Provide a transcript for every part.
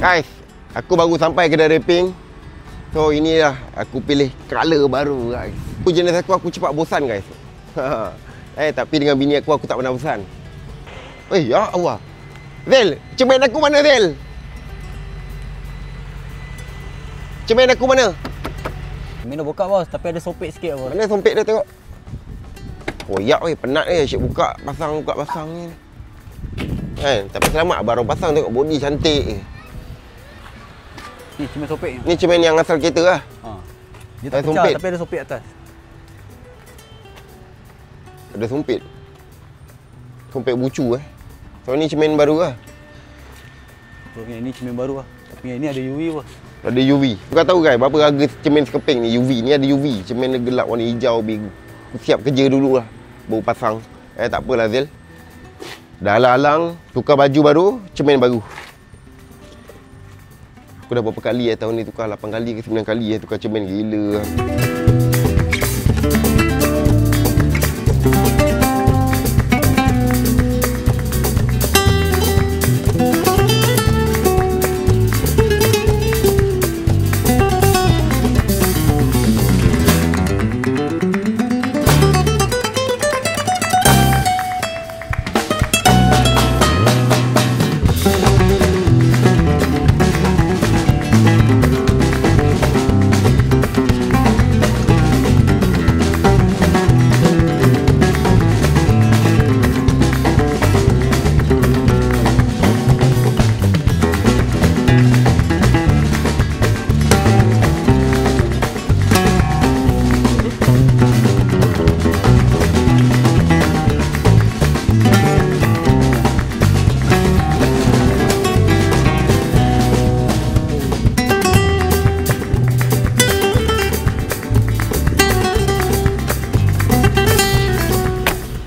Guys, aku baru sampai kedai rapping. So inilah aku pilih color baru guys. Aku jenis aku cepat bosan guys. Tapi dengan bini aku tak pernah bosan. Ya Allah. Zel, cermin aku mana Zel? Cermin aku mana? Cermin dah buka bos, tapi ada sopek sikit bos. Mana sopek dia tengok? Koyak weh, penat asyik buka pasang ni. Tapi selamat baru pasang, tengok body cantik. Ni cermin sopek ni. Ni cermin yang asal kereta lah. Dia tak pecah tapi ada sopek atas. Ada sumpit. Sumpit bucu So ni cermin baru lah. Ini cermin baru lah. Tapi yang ni ada UV bos. Ada UV. Kau tahu guys berapa harga cermin sekeping ni UV. Ni ada UV. Cermin dia gelap warna hijau biru. Aku siap kerja dulu lah. Baru pasang. Tak apalah Zil. Dah alang-alang tukar baju baru, cermin baru. Aku dah berapa kali tahun ni tukar 8 kali ke 9 kali tukar cermin, gila.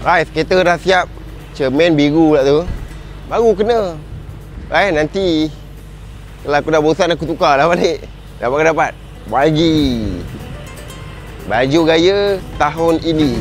Guys, kereta dah siap. Cermin biru pula tu. Baru kena. Nanti kalau aku dah bosan aku tukar lah balik. Dapat. Bagi baju gaya tahun ini.